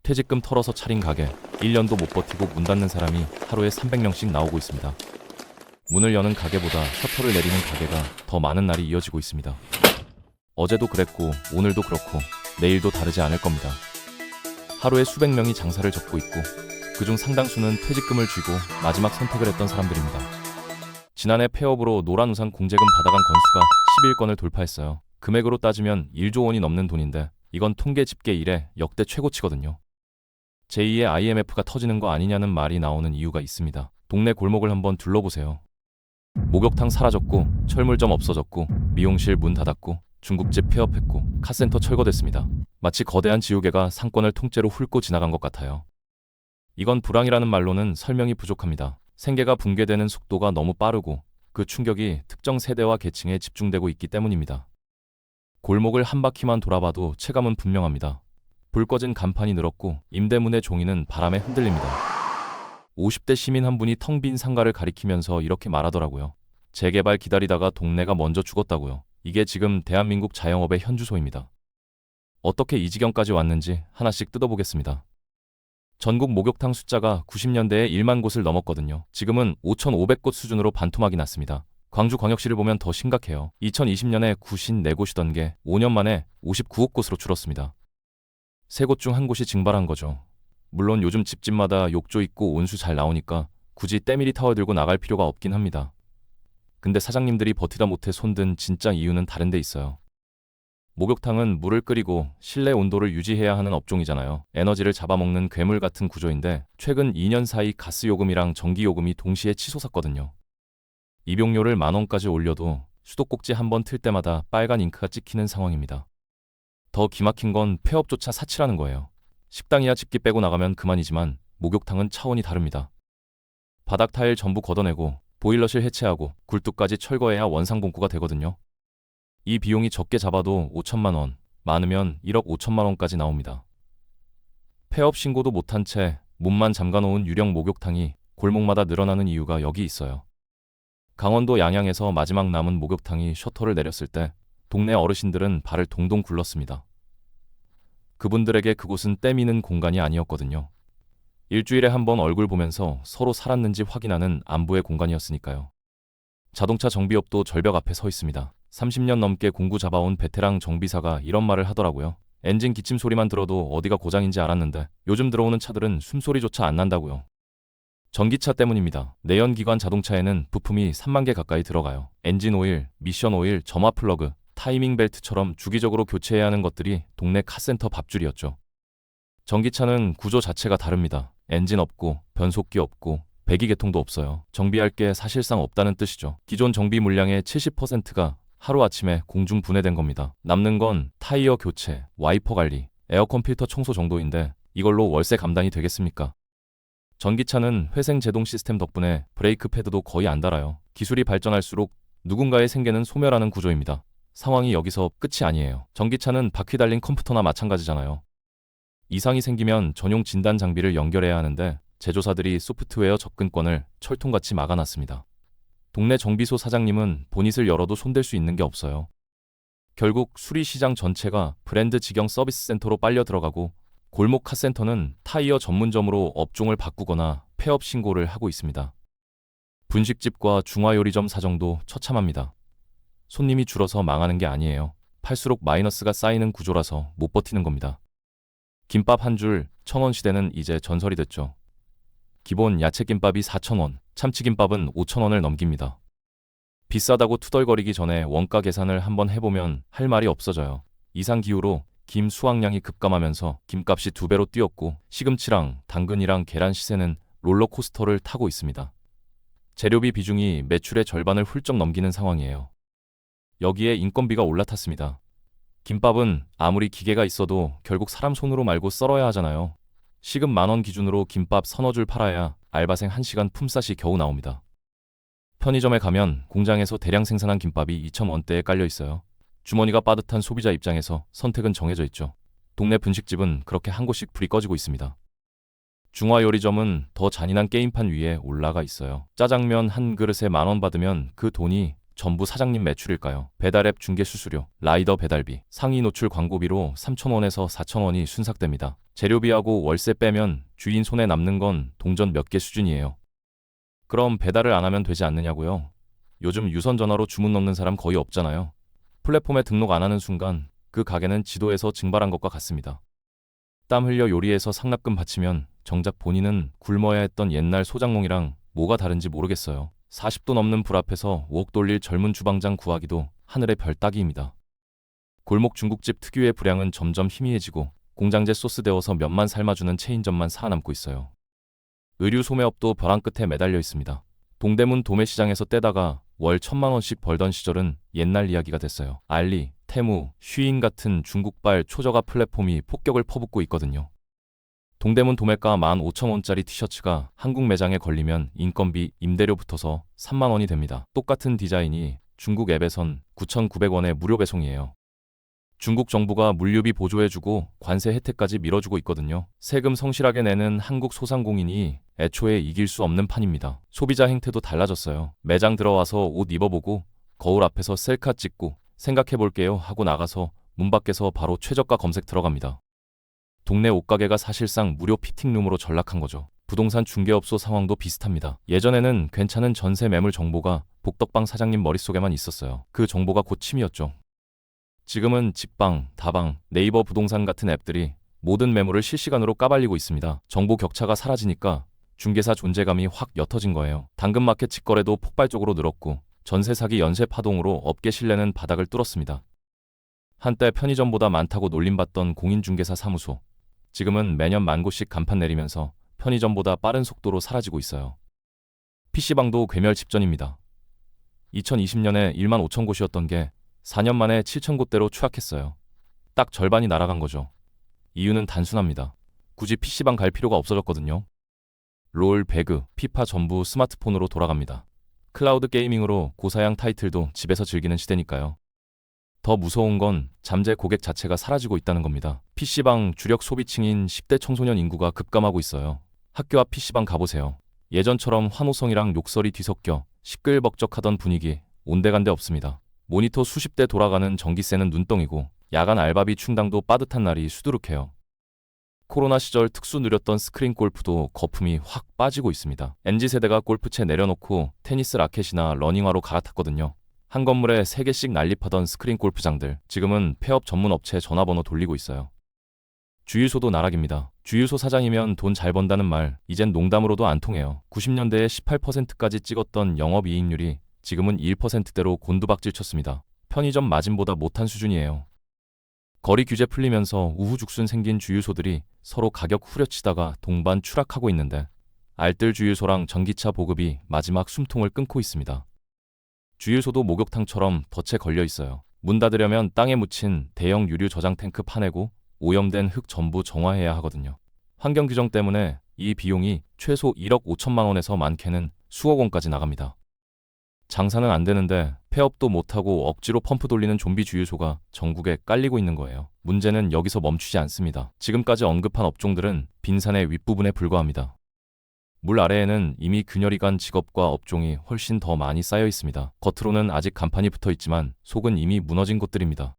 퇴직금 털어서 차린 가게, 1년도 못 버티고 문 닫는 사람이 하루에 300명씩 나오고 있습니다. 문을 여는 가게보다 셔터를 내리는 가게가 더 많은 날이 이어지고 있습니다. 어제도 그랬고 오늘도 그렇고 내일도 다르지 않을 겁니다. 하루에 수백 명이 장사를 접고 있고 그중 상당수는 퇴직금을 쥐고 마지막 선택을 했던 사람들입니다. 지난해 폐업으로 노란우산 공제금 받아간 건수가 11건을 돌파했어요. 금액으로 따지면 1조 원이 넘는 돈인데 이건 통계 집계 이래 역대 최고치거든요. 제2의 IMF가 터지는 거 아니냐는 말이 나오는 이유가 있습니다. 동네 골목을 한번 둘러보세요. 목욕탕 사라졌고 철물점 없어졌고 미용실 문 닫았고 중국집 폐업했고 카센터 철거됐습니다. 마치 거대한 지우개가 상권을 통째로 훑고 지나간 것 같아요. 이건 불황이라는 말로는 설명이 부족합니다. 생계가 붕괴되는 속도가 너무 빠르고 그 충격이 특정 세대와 계층에 집중되고 있기 때문입니다. 골목을 한 바퀴만 돌아봐도 체감은 분명합니다. 불 꺼진 간판이 늘었고 임대문의 종이는 바람에 흔들립니다. 50대 시민 한 분이 텅 빈 상가를 가리키면서 이렇게 말하더라고요. 재개발 기다리다가 동네가 먼저 죽었다고요. 이게 지금 대한민국 자영업의 현주소입니다. 어떻게 이 지경까지 왔는지 하나씩 뜯어보겠습니다. 전국 목욕탕 숫자가 90년대에 1만 곳을 넘었거든요. 지금은 5,500곳 수준으로 반토막이 났습니다. 광주광역시를 보면 더 심각해요. 2020년에 94곳이던 게 5년 만에 59곳으로 줄었습니다. 3곳 중 한 곳이 증발한 거죠. 물론 요즘 집집마다 욕조 있고 온수 잘 나오니까 굳이 때밀이 타워 들고 나갈 필요가 없긴 합니다. 근데 사장님들이 버티다 못해 손든 진짜 이유는 다른 데 있어요. 목욕탕은 물을 끓이고 실내 온도를 유지해야 하는 업종이잖아요. 에너지를 잡아먹는 괴물 같은 구조인데 최근 2년 사이 가스 요금이랑 전기 요금이 동시에 치솟았거든요. 입용료를 10,000원까지 올려도 수도꼭지 한 번 틀 때마다 빨간 잉크가 찍히는 상황입니다. 더 기막힌 건 폐업조차 사치라는 거예요. 식당이야 집기 빼고 나가면 그만이지만 목욕탕은 차원이 다릅니다. 바닥 타일 전부 걷어내고 보일러실 해체하고 굴뚝까지 철거해야 원상복구가 되거든요. 이 비용이 적게 잡아도 5천만 원, 많으면 1억 5천만 원까지 나옵니다. 폐업 신고도 못한 채 문만 잠가놓은 유령 목욕탕이 골목마다 늘어나는 이유가 여기 있어요. 강원도 양양에서 마지막 남은 목욕탕이 셔터를 내렸을 때 동네 어르신들은 발을 동동 굴렀습니다. 그분들에게 그곳은 때미는 공간이 아니었거든요. 일주일에 한 번 얼굴 보면서 서로 살았는지 확인하는 안부의 공간이었으니까요. 자동차 정비업도 절벽 앞에 서 있습니다. 30년 넘게 공구 잡아온 베테랑 정비사가 이런 말을 하더라고요. 엔진 기침 소리만 들어도 어디가 고장인지 알았는데 요즘 들어오는 차들은 숨소리조차 안 난다고요. 전기차 때문입니다. 내연기관 자동차에는 부품이 3만 개 가까이 들어가요. 엔진 오일, 미션 오일, 점화 플러그, 타이밍 벨트처럼 주기적으로 교체해야 하는 것들이 동네 카센터 밥줄이었죠. 전기차는 구조 자체가 다릅니다. 엔진 없고 변속기 없고 배기계통도 없어요. 정비할 게 사실상 없다는 뜻이죠. 기존 정비 물량의 70%가 하루아침에 공중 분해된 겁니다. 남는 건 타이어 교체, 와이퍼 관리, 에어컨 필터 청소 정도인데 이걸로 월세 감당이 되겠습니까? 전기차는 회생 제동 시스템 덕분에 브레이크 패드도 거의 안 달아요. 기술이 발전할수록 누군가의 생계는 소멸하는 구조입니다. 상황이 여기서 끝이 아니에요. 전기차는 바퀴 달린 컴퓨터나 마찬가지잖아요. 이상이 생기면 전용 진단 장비를 연결해야 하는데 제조사들이 소프트웨어 접근권을 철통같이 막아놨습니다. 동네 정비소 사장님은 보닛을 열어도 손댈 수 있는 게 없어요. 결국 수리시장 전체가 브랜드 직영 서비스 센터로 빨려 들어가고 골목 카센터는 타이어 전문점으로 업종을 바꾸거나 폐업 신고를 하고 있습니다. 분식집과 중화요리점 사정도 처참합니다. 손님이 줄어서 망하는 게 아니에요. 팔수록 마이너스가 쌓이는 구조라서 못 버티는 겁니다. 김밥 한 줄 1,000원 시대는 이제 전설이 됐죠. 기본 야채김밥이 4,000원, 참치김밥은 5,000원을 넘깁니다. 비싸다고 투덜거리기 전에 원가 계산을 한번 해보면 할 말이 없어져요. 이상기후로 김 수확량이 급감하면서 김값이 2배로 뛰었고 시금치랑 당근이랑 계란 시세는 롤러코스터를 타고 있습니다. 재료비 비중이 매출의 절반을 훌쩍 넘기는 상황이에요. 여기에 인건비가 올라탔습니다. 김밥은 아무리 기계가 있어도 결국 사람 손으로 말고 썰어야 하잖아요. 시급 10,000원 기준으로 김밥 서너 줄 팔아야 알바생 1시간 품삯이 겨우 나옵니다. 편의점에 가면 공장에서 대량 생산한 김밥이 2,000원대에 깔려 있어요. 주머니가 빠듯한 소비자 입장에서 선택은 정해져 있죠. 동네 분식집은 그렇게 한 곳씩 불이 꺼지고 있습니다. 중화요리점은 더 잔인한 게임판 위에 올라가 있어요. 짜장면 한 그릇에 10,000원 받으면 그 돈이 전부 사장님 매출일까요? 배달앱 중개 수수료, 라이더 배달비, 상위 노출 광고비로 3,000원에서 4,000원이 순삭됩니다. 재료비하고 월세 빼면 주인 손에 남는 건 동전 몇 개 수준이에요. 그럼 배달을 안 하면 되지 않느냐고요? 요즘 유선 전화로 주문 넣는 사람 거의 없잖아요. 플랫폼에 등록 안 하는 순간 그 가게는 지도에서 증발한 것과 같습니다. 땀 흘려 요리해서 상납금 바치면 정작 본인은 굶어야 했던 옛날 소장농이랑 뭐가 다른지 모르겠어요. 40도 넘는 불 앞에서 웍 돌릴 젊은 주방장 구하기도 하늘의 별 따기입니다. 골목 중국집 특유의 불향은 점점 희미해지고 공장제 소스 데워서 면만 삶아주는 체인점만 살아남고 있어요. 의류 소매업도 벼랑 끝에 매달려 있습니다. 동대문 도매시장에서 떼다가 월 1,000만 원씩 벌던 시절은 옛날 이야기가 됐어요. 알리, 테무, 쉬인 같은 중국발 초저가 플랫폼이 폭격을 퍼붓고 있거든요. 동대문 도매가 15,000원짜리 티셔츠가 한국 매장에 걸리면 인건비, 임대료 붙어서 3만 원이 됩니다. 똑같은 디자인이 중국 앱에선 9,900원에 무료 배송이에요. 중국 정부가 물류비 보조해주고 관세 혜택까지 밀어주고 있거든요. 세금 성실하게 내는 한국 소상공인이 애초에 이길 수 없는 판입니다. 소비자 행태도 달라졌어요. 매장 들어와서 옷 입어보고 거울 앞에서 셀카 찍고 생각해볼게요 하고 나가서 문 밖에서 바로 최저가 검색 들어갑니다. 동네 옷가게가 사실상 무료 피팅룸으로 전락한 거죠. 부동산 중개업소 상황도 비슷합니다. 예전에는 괜찮은 전세 매물 정보가 복덕방 사장님 머릿속에만 있었어요. 그 정보가 곧 침이었죠. 지금은 집방, 다방, 네이버 부동산 같은 앱들이 모든 매물을 실시간으로 까발리고 있습니다. 정보 격차가 사라지니까 중개사 존재감이 확 옅어진 거예요. 당근마켓 직거래도 폭발적으로 늘었고 전세 사기 연쇄 파동으로 업계 신뢰는 바닥을 뚫었습니다. 한때 편의점보다 많다고 놀림받던 공인중개사 사무소, 지금은 매년 만 곳씩 간판 내리면서 편의점보다 빠른 속도로 사라지고 있어요. PC방도 괴멸 직전입니다. 2020년에 1만 5천 곳이었던 게 4년 만에 7천 곳대로 추락했어요. 딱 절반이 날아간 거죠. 이유는 단순합니다. 굳이 PC방 갈 필요가 없어졌거든요. 롤, 배그, 피파 전부 스마트폰으로 돌아갑니다. 클라우드 게이밍으로 고사양 타이틀도 집에서 즐기는 시대니까요. 더 무서운 건 잠재 고객 자체가 사라지고 있다는 겁니다. PC방 주력 소비층인 10대 청소년 인구가 급감하고 있어요. 학교 앞 PC방 가보세요. 예전처럼 환호성이랑 욕설이 뒤섞여 시끌벅적하던 분위기 온데간데 없습니다. 모니터 수십 대 돌아가는 전기세는 눈덩이고 야간 알바비 충당도 빠듯한 날이 수두룩해요. 코로나 시절 특수 누렸던 스크린 골프도 거품이 확 빠지고 있습니다. MZ세대가 골프채 내려놓고 테니스 라켓이나 러닝화로 갈아탔거든요. 한 건물에 3개씩 난립하던 스크린 골프장들, 지금은 폐업 전문 업체 전화번호 돌리고 있어요. 주유소도 나락입니다. 주유소 사장이면 돈 잘 번다는 말, 이젠 농담으로도 안 통해요. 90년대에 18%까지 찍었던 영업이익률이 지금은 1%대로 곤두박질 쳤습니다. 편의점 마진보다 못한 수준이에요. 거리 규제 풀리면서 우후죽순 생긴 주유소들이 서로 가격 후려치다가 동반 추락하고 있는데 알뜰 주유소랑 전기차 보급이 마지막 숨통을 끊고 있습니다. 주유소도 목욕탕처럼 덫에 걸려 있어요. 문 닫으려면 땅에 묻힌 대형 유류 저장 탱크 파내고 오염된 흙 전부 정화해야 하거든요. 환경 규정 때문에 이 비용이 최소 1억 5천만 원에서 많게는 수억 원까지 나갑니다. 장사는 안 되는데 폐업도 못하고 억지로 펌프 돌리는 좀비 주유소가 전국에 깔리고 있는 거예요. 문제는 여기서 멈추지 않습니다. 지금까지 언급한 업종들은 빈산의 윗부분에 불과합니다. 물 아래에는 이미 균열이 간 직업과 업종이 훨씬 더 많이 쌓여 있습니다. 겉으로는 아직 간판이 붙어 있지만 속은 이미 무너진 곳들입니다.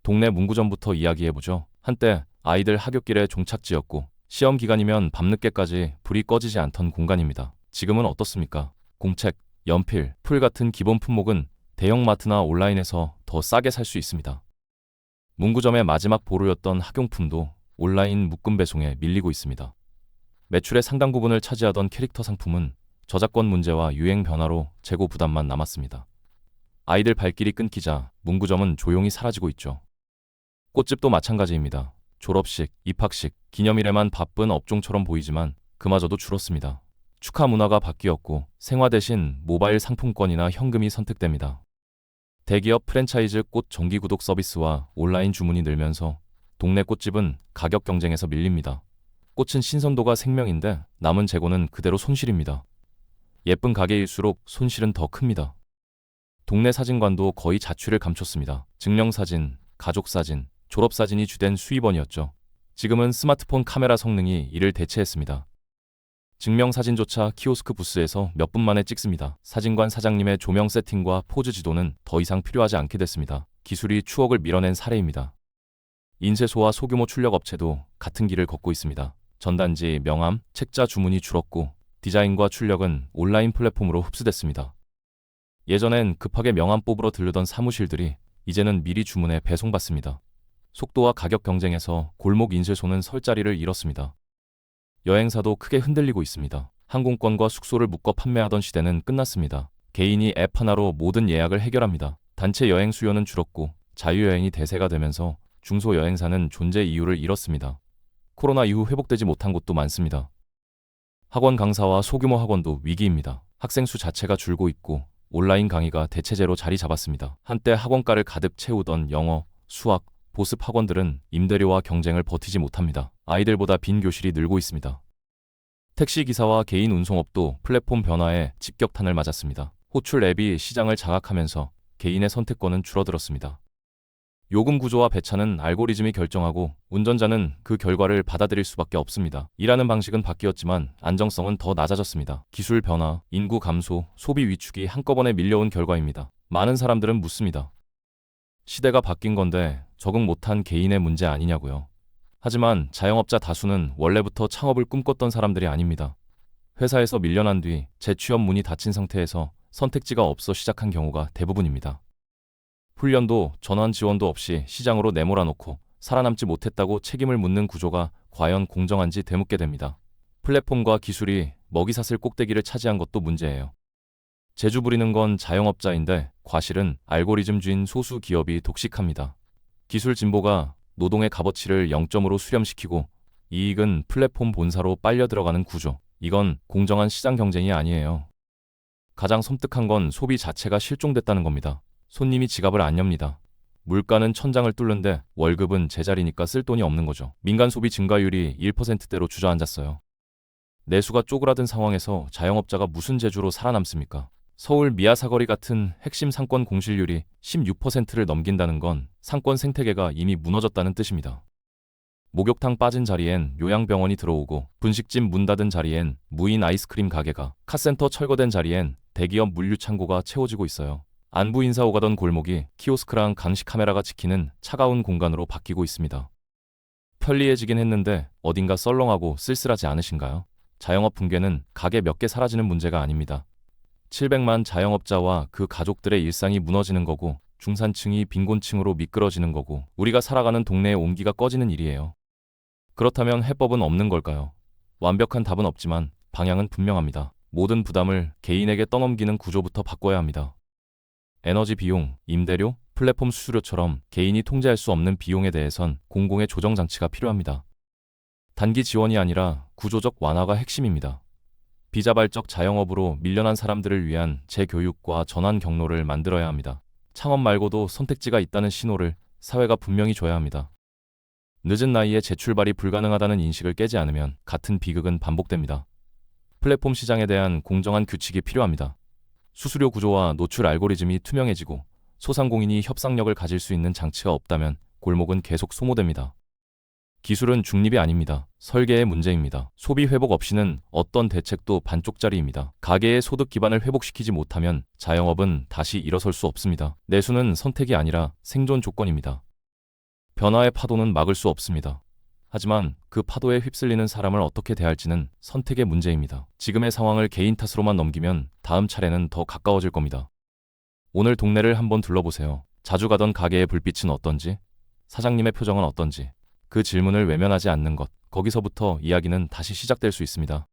동네 문구점부터 이야기해보죠. 한때 아이들 하굣길에 종착지였고 시험 기간이면 밤늦게까지 불이 꺼지지 않던 공간입니다. 지금은 어떻습니까? 공책, 연필, 풀 같은 기본 품목은 대형마트나 온라인에서 더 싸게 살 수 있습니다. 문구점의 마지막 보루였던 학용품도 온라인 묶음 배송에 밀리고 있습니다. 매출의 상당 부분을 차지하던 캐릭터 상품은 저작권 문제와 유행 변화로 재고 부담만 남았습니다. 아이들 발길이 끊기자 문구점은 조용히 사라지고 있죠. 꽃집도 마찬가지입니다. 졸업식, 입학식, 기념일에만 바쁜 업종처럼 보이지만 그마저도 줄었습니다. 축하 문화가 바뀌었고 생화 대신 모바일 상품권이나 현금이 선택됩니다. 대기업 프랜차이즈 꽃 정기 구독 서비스와 온라인 주문이 늘면서 동네 꽃집은 가격 경쟁에서 밀립니다. 꽃은 신선도가 생명인데 남은 재고는 그대로 손실입니다. 예쁜 가게일수록 손실은 더 큽니다. 동네 사진관도 거의 자취를 감췄습니다. 증명사진, 가족사진, 졸업사진이 주된 수입원이었죠. 지금은 스마트폰 카메라 성능이 이를 대체했습니다. 증명사진조차 키오스크 부스에서 몇 분 만에 찍습니다. 사진관 사장님의 조명 세팅과 포즈 지도는 더 이상 필요하지 않게 됐습니다. 기술이 추억을 밀어낸 사례입니다. 인쇄소와 소규모 출력업체도 같은 길을 걷고 있습니다. 전단지, 명함, 책자 주문이 줄었고 디자인과 출력은 온라인 플랫폼으로 흡수됐습니다. 예전엔 급하게 명함 뽑으러 들르던 사무실들이 이제는 미리 주문해 배송받습니다. 속도와 가격 경쟁에서 골목 인쇄소는 설 자리를 잃었습니다. 여행사도 크게 흔들리고 있습니다. 항공권과 숙소를 묶어 판매하던 시대는 끝났습니다. 개인이 앱 하나로 모든 예약을 해결합니다. 단체 여행 수요는 줄었고 자유여행이 대세가 되면서 중소여행사는 존재 이유를 잃었습니다. 코로나 이후 회복되지 못한 곳도 많습니다. 학원 강사와 소규모 학원도 위기입니다. 학생 수 자체가 줄고 있고 온라인 강의가 대체제로 자리 잡았습니다. 한때 학원가를 가득 채우던 영어, 수학, 보습 학원들은 임대료와 경쟁을 버티지 못합니다. 아이들보다 빈 교실이 늘고 있습니다. 택시기사와 개인 운송업도 플랫폼 변화에 직격탄을 맞았습니다. 호출 앱이 시장을 장악하면서 개인의 선택권은 줄어들었습니다. 요금 구조와 배차는 알고리즘이 결정하고 운전자는 그 결과를 받아들일 수밖에 없습니다. 일하는 방식은 바뀌었지만 안정성은 더 낮아졌습니다. 기술 변화, 인구 감소, 소비 위축이 한꺼번에 밀려온 결과입니다. 많은 사람들은 묻습니다. 시대가 바뀐 건데 적응 못한 개인의 문제 아니냐고요. 하지만 자영업자 다수는 원래부터 창업을 꿈꿨던 사람들이 아닙니다. 회사에서 밀려난 뒤 재취업 문이 닫힌 상태에서 선택지가 없어 시작한 경우가 대부분입니다. 훈련도 전환 지원도 없이 시장으로 내몰아놓고 살아남지 못했다고 책임을 묻는 구조가 과연 공정한지 되묻게 됩니다. 플랫폼과 기술이 먹이사슬 꼭대기를 차지한 것도 문제예요. 재주 부리는 건 자영업자인데 과실은 알고리즘주인 소수 기업이 독식합니다. 기술 진보가 노동의 값어치를 0점으로 수렴시키고 이익은 플랫폼 본사로 빨려 들어가는 구조. 이건 공정한 시장 경쟁이 아니에요. 가장 섬뜩한 건 소비 자체가 실종됐다는 겁니다. 손님이 지갑을 안 엽니다. 물가는 천장을 뚫는데 월급은 제자리니까 쓸 돈이 없는 거죠. 민간 소비 증가율이 1%대로 주저앉았어요. 내수가 쪼그라든 상황에서 자영업자가 무슨 재주로 살아남습니까? 서울 미아사거리 같은 핵심 상권 공실률이 16%를 넘긴다는 건 상권 생태계가 이미 무너졌다는 뜻입니다. 목욕탕 빠진 자리엔 요양병원이 들어오고 분식집 문 닫은 자리엔 무인 아이스크림 가게가, 카센터 철거된 자리엔 대기업 물류창고가 채워지고 있어요. 안부 인사 오가던 골목이 키오스크랑 감시 카메라가 지키는 차가운 공간으로 바뀌고 있습니다. 편리해지긴 했는데 어딘가 썰렁하고 쓸쓸하지 않으신가요? 자영업 붕괴는 가게 몇 개 사라지는 문제가 아닙니다. 700만 자영업자와 그 가족들의 일상이 무너지는 거고 중산층이 빈곤층으로 미끄러지는 거고 우리가 살아가는 동네의 온기가 꺼지는 일이에요. 그렇다면 해법은 없는 걸까요? 완벽한 답은 없지만 방향은 분명합니다. 모든 부담을 개인에게 떠넘기는 구조부터 바꿔야 합니다. 에너지 비용, 임대료, 플랫폼 수수료처럼 개인이 통제할 수 없는 비용에 대해선 공공의 조정 장치가 필요합니다. 단기 지원이 아니라 구조적 완화가 핵심입니다. 비자발적 자영업으로 밀려난 사람들을 위한 재교육과 전환 경로를 만들어야 합니다. 창업 말고도 선택지가 있다는 신호를 사회가 분명히 줘야 합니다. 늦은 나이에 재출발이 불가능하다는 인식을 깨지 않으면 같은 비극은 반복됩니다. 플랫폼 시장에 대한 공정한 규칙이 필요합니다. 수수료 구조와 노출 알고리즘이 투명해지고 소상공인이 협상력을 가질 수 있는 장치가 없다면 골목은 계속 소모됩니다. 기술은 중립이 아닙니다. 설계의 문제입니다. 소비 회복 없이는 어떤 대책도 반쪽짜리입니다. 가계의 소득 기반을 회복시키지 못하면 자영업은 다시 일어설 수 없습니다. 내수는 선택이 아니라 생존 조건입니다. 변화의 파도는 막을 수 없습니다. 하지만 그 파도에 휩쓸리는 사람을 어떻게 대할지는 선택의 문제입니다. 지금의 상황을 개인 탓으로만 넘기면 다음 차례는 더 가까워질 겁니다. 오늘 동네를 한번 둘러보세요. 자주 가던 가게의 불빛은 어떤지, 사장님의 표정은 어떤지, 그 질문을 외면하지 않는 것, 거기서부터 이야기는 다시 시작될 수 있습니다.